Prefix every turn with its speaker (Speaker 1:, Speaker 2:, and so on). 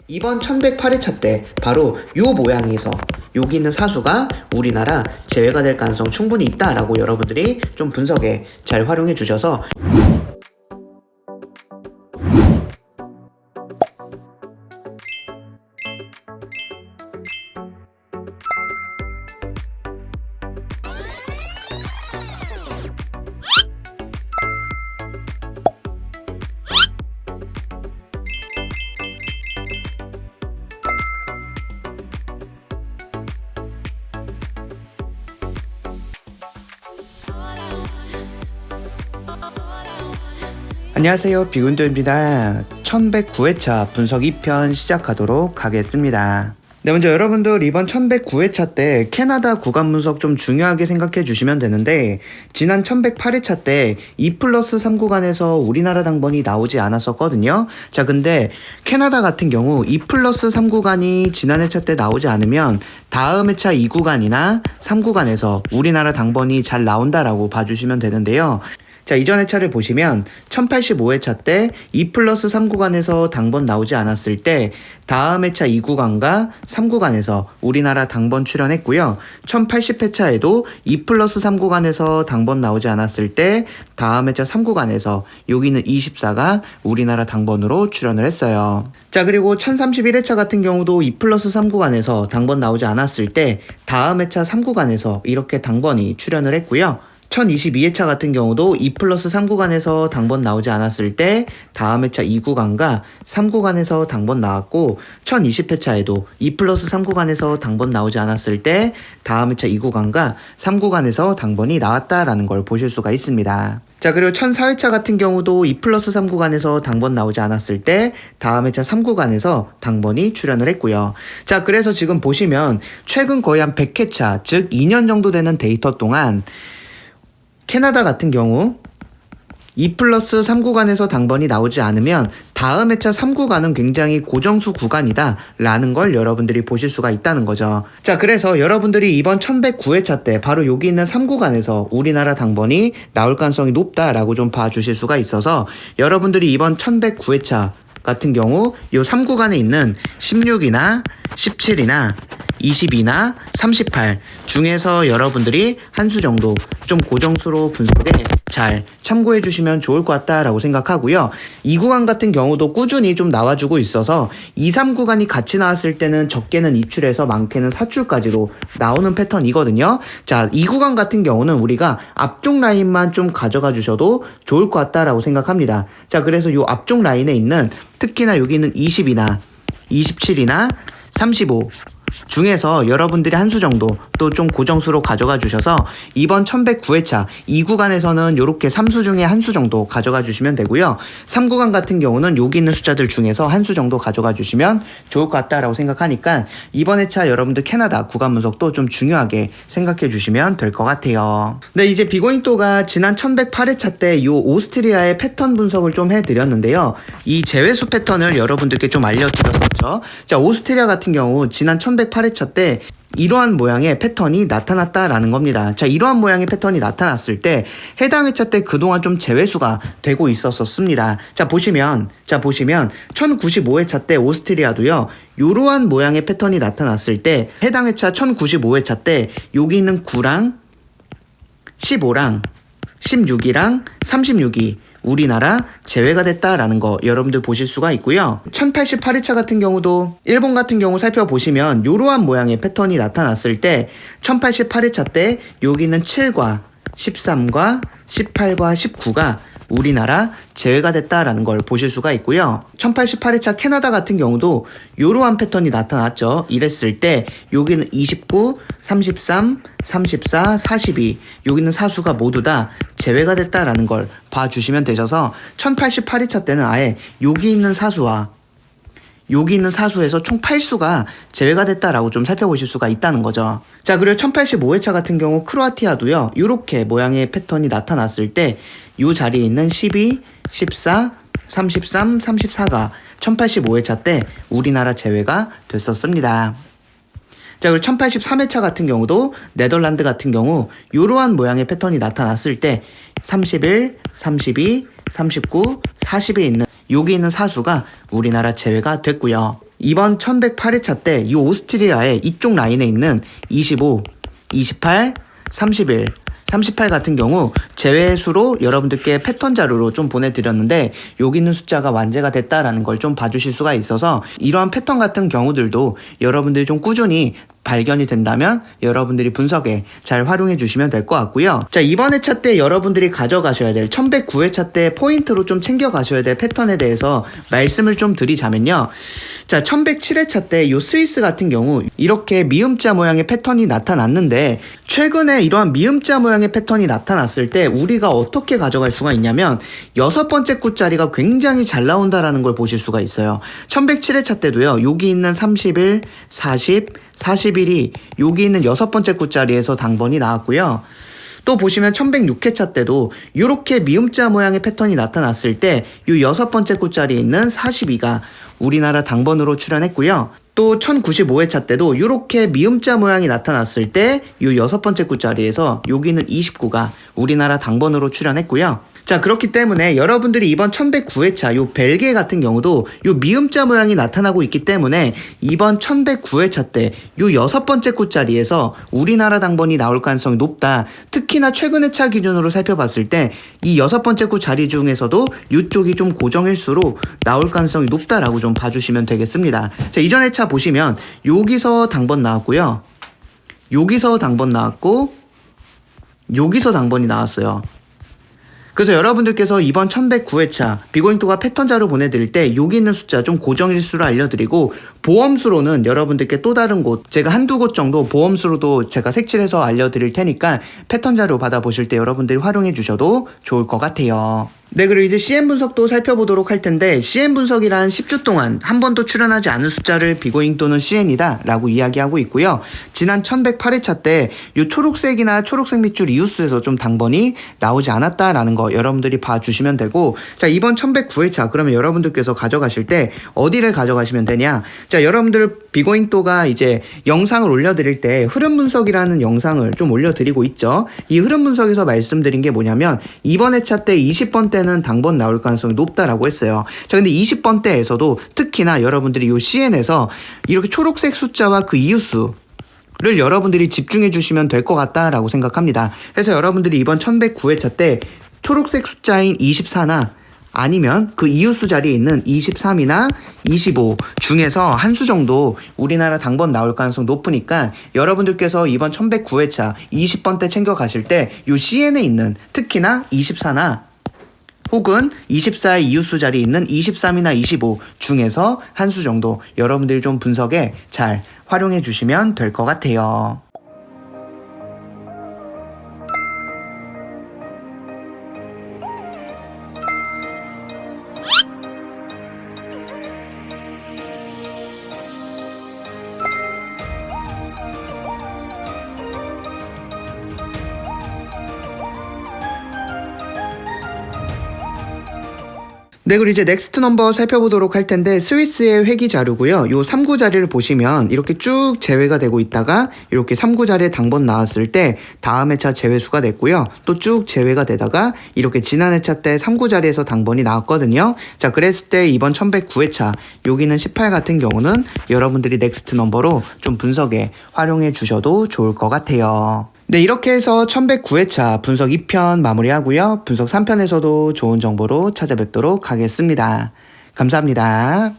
Speaker 1: 이번 1108회차 때 바로 요 모양에서 여기 있는 사수가 우리나라 제외가 될 가능성 충분히 있다라고 여러분들이 좀 분석에 잘 활용해 주셔서 안녕하세요, 비군도입니다. 1109회차 분석 2편 시작하도록 하겠습니다. 네, 먼저 여러분들 이번 1109회차 때 캐나다 구간 분석 좀 중요하게 생각해 주시면 되는데, 지난 1108회차 때 2+3 구간에서 우리나라 당번이 나오지 않았었거든요. 자, 근데 캐나다 같은 경우 2+3 구간이 지난 회차 때 나오지 않으면 다음 회차 2구간이나 3구간에서 우리나라 당번이 잘 나온다라고 봐주시면 되는데요. 자, 이전 회차를 보시면 1085회차 때 2+3 구간에서 당번 나오지 않았을 때 다음 회차 2구간과 3구간에서 우리나라 당번 출연했고요. 1080회차에도 2+3 구간에서 당번 나오지 않았을 때 다음 회차 3구간에서 여기는 24가 우리나라 당번으로 출연을 했어요. 자, 그리고 1031회차 같은 경우도 2+3 구간에서 당번 나오지 않았을 때 다음 회차 3구간에서 이렇게 당번이 출연을 했고요. 1022회차 같은 경우도 2+3 구간에서 당번 나오지 않았을 때 다음 회차 2구간과 3구간에서 당번 나왔고, 1020회차에도 2+3 구간에서 당번 나오지 않았을 때 다음 회차 2구간과 3구간에서 당번이 나왔다라는 걸 보실 수가 있습니다. 자, 그리고 1004회차 같은 경우도 2+3 구간에서 당번 나오지 않았을 때 다음 회차 3구간에서 당번이 출연을 했고요. 자, 그래서 지금 보시면 최근 거의 한 100회차, 즉 2년 정도 되는 데이터 동안 캐나다 같은 경우 2+3 구간에서 당번이 나오지 않으면 다음 회차 3구간은 굉장히 고정수 구간이다 라는 걸 여러분들이 보실 수가 있다는 거죠. 자, 그래서 여러분들이 이번 1109회차 때 바로 여기 있는 3구간에서 우리나라 당번이 나올 가능성이 높다라고 좀 봐주실 수가 있어서, 여러분들이 이번 1109회차 같은 경우 요 3구간에 있는 16이나 17이나 22나 38 중에서 여러분들이 한 수 정도 좀 고정수로 분석에 잘 참고해 주시면 좋을 것 같다라고 생각하고요. 이 구간 같은 경우도 꾸준히 좀 나와주고 있어서 2, 3구간이 같이 나왔을 때는 적게는 입출해서 많게는 사출까지도 나오는 패턴이거든요. 자, 이 구간 같은 경우는 우리가 앞쪽 라인만 좀 가져가 주셔도 좋을 것 같다라고 생각합니다. 자, 그래서 이 앞쪽 라인에 있는 특히나 여기는 20이나 27이나 35 중에서 여러분들이 한 수 정도 또 좀 고정수로 가져가 주셔서 이번 1109회차 2구간에서는 이렇게 3수 중에 한 수 정도 가져가 주시면 되고요. 3구간 같은 경우는 여기 있는 숫자들 중에서 한 수 정도 가져가 주시면 좋을 것 같다라고 생각하니까 이번 회차 여러분들 캐나다 구간 분석도 좀 중요하게 생각해 주시면 될 것 같아요. 네, 이제 비고잉또가 지난 1108회차 때 이 오스트리아의 패턴 분석을 좀 해드렸는데요. 이 제외수 패턴을 여러분들께 좀 알려드렸었죠. 자, 오스트리아 같은 경우 지난 1108회차 때 이러한 모양의 패턴이 나타났다라는 겁니다. 자, 이러한 모양의 패턴이 나타났을 때 해당 회차 때 그동안 좀 제외수가 되고 있었습니다. 자, 보시면 1095회차 때 오스트리아도요, 이러한 모양의 패턴이 나타났을 때 해당 회차 1095회차 때 여기 있는 9랑 15랑 16이랑 36이 우리나라 제외가 됐다라는 거 여러분들 보실 수가 있고요. 1088회차 같은 경우도 일본 같은 경우 살펴보시면 이러한 모양의 패턴이 나타났을 때 1088회차 때 여기는 7과 13과 18과 19가 우리나라 제외가 됐다라는 걸 보실 수가 있고요. 1088회차 캐나다 같은 경우도 이러한 패턴이 나타났죠. 이랬을 때 여기는 29, 33, 34, 42 여기는 사수가 모두 다 제외가 됐다라는 걸 봐주시면 되셔서 1088회차 때는 아예 여기 있는 사수와 여기 있는 사수에서 총 8수가 제외가 됐다라고 좀 살펴보실 수가 있다는 거죠. 자, 그리고 1085회차 같은 경우 크로아티아도요, 이렇게 모양의 패턴이 나타났을 때 이 자리에 있는 12, 14, 33, 34가 1085회차 때 우리나라 제외가 됐었습니다. 자, 그리고 1083회차 같은 경우도 네덜란드 같은 경우 이러한 모양의 패턴이 나타났을 때 31, 32, 39, 40에 있는 여기 있는 사수가 우리나라 제외가 됐고요. 이번 1108회차 때 이 오스트리아의 이쪽 라인에 있는 25, 28, 31, 38 같은 경우 제외수로 여러분들께 패턴 자료로 좀 보내드렸는데 여기 있는 숫자가 완제가 됐다라는 걸 좀 봐주실 수가 있어서 이러한 패턴 같은 경우들도 여러분들이 좀 꾸준히 발견이 된다면 여러분들이 분석에 잘 활용해 주시면 될 것 같고요. 자, 이번 회차 때 여러분들이 가져가셔야 될 1109회차 때 포인트로 좀 챙겨 가셔야 될 패턴에 대해서 말씀을 좀 드리자면요. 자, 1107회차 때 요 스위스 같은 경우 이렇게 미음자 모양의 패턴이 나타났는데 최근에 이러한 미음자 모양의 패턴이 나타났을 때 우리가 어떻게 가져갈 수가 있냐면 6번째 굿자리가 굉장히 잘 나온다라는 걸 보실 수가 있어요. 1107회차 때도요. 여기 있는 31, 40, 41이 여기 있는 6번째 굿자리에서 당번이 나왔고요. 또 보시면 1106회차 때도 이렇게 미음자 모양의 패턴이 나타났을 때 이 6번째 굿자리에 있는 42가 우리나라 당번으로 출현했고요. 또 1095회차 때도 이렇게 미음자 모양이 나타났을 때 이 6번째 굿자리에서 여기 있는 29가 우리나라 당번으로 출현했고요. 자, 그렇기 때문에 여러분들이 이번 1109회차 요 벨기에 같은 경우도 요 미음자 모양이 나타나고 있기 때문에 이번 1109회차 때 요 6번째 굿자리에서 우리나라 당번이 나올 가능성이 높다. 특히나 최근 회차 기준으로 살펴봤을 때 이 6번째 굿자리 중에서도 요쪽이 좀 고정일수록 나올 가능성이 높다라고 좀 봐주시면 되겠습니다. 자, 이전 회차 보시면 여기서 당번 나왔고요. 여기서 당번 나왔고 여기서 당번이 나왔어요. 그래서 여러분들께서 이번 1109회차 비고잉토가 패턴 자료 보내드릴 때 여기 있는 숫자 좀 고정일수로 알려드리고 보험수로는 여러분들께 또 다른 곳 제가 한두 곳 정도 보험수로도 제가 색칠해서 알려드릴 테니까 패턴 자료 받아보실 때 여러분들이 활용해 주셔도 좋을 것 같아요. 네, 그리고 이제 CM 분석도 살펴보도록 할 텐데 CM 분석이란 10주 동안 한 번도 출현하지 않은 숫자를 비고잉 또는 CN이다 라고 이야기하고 있고요. 지난 1108회차 때 이 초록색이나 초록색 밑줄 이웃수에서 좀 당번이 나오지 않았다라는 거 여러분들이 봐주시면 되고, 자, 이번 1109회차 그러면 여러분들께서 가져가실 때 어디를 가져가시면 되냐. 자, 여러분들 비고잉또가 이제 영상을 올려드릴 때 흐름 분석이라는 영상을 좀 올려드리고 있죠. 이 흐름 분석에서 말씀드린 게 뭐냐면 이번 회차 때 20번대는 당번 나올 가능성이 높다라고 했어요. 자, 근데 20번대에서도 특히나 여러분들이 요 CN에서 이렇게 초록색 숫자와 그 이웃수 를 여러분들이 집중해 주시면 될 것 같다라고 생각합니다. 그래서 여러분들이 이번 1109회차 때 초록색 숫자인 24나 아니면 그 이웃수 자리에 있는 23이나 25 중에서 한 수 정도 우리나라 당번 나올 가능성 높으니까 여러분들께서 이번 1109회차 20번대 챙겨 가실 때 요 CN에 있는 특히나 24나 혹은 24의 이웃수 자리에 있는 23이나 25 중에서 한 수 정도 여러분들이 좀 분석에 잘 활용해 주시면 될 것 같아요. 네, 그리고 이제 넥스트 넘버 살펴보도록 할 텐데 스위스의 회기 자료고요. 요 3구 자리를 보시면 이렇게 쭉 제외가 되고 있다가 이렇게 3구 자리에 당번 나왔을 때 다음 회차 제외수가 됐고요. 또 쭉 제외가 되다가 이렇게 지난 회차 때 3구 자리에서 당번이 나왔거든요. 자, 그랬을 때 이번 1109회차 여기는 18 같은 경우는 여러분들이 넥스트 넘버로 좀 분석에 활용해 주셔도 좋을 것 같아요. 네, 이렇게 해서 1109회차 분석 2편 마무리하고요. 분석 3편에서도 좋은 정보로 찾아뵙도록 하겠습니다. 감사합니다.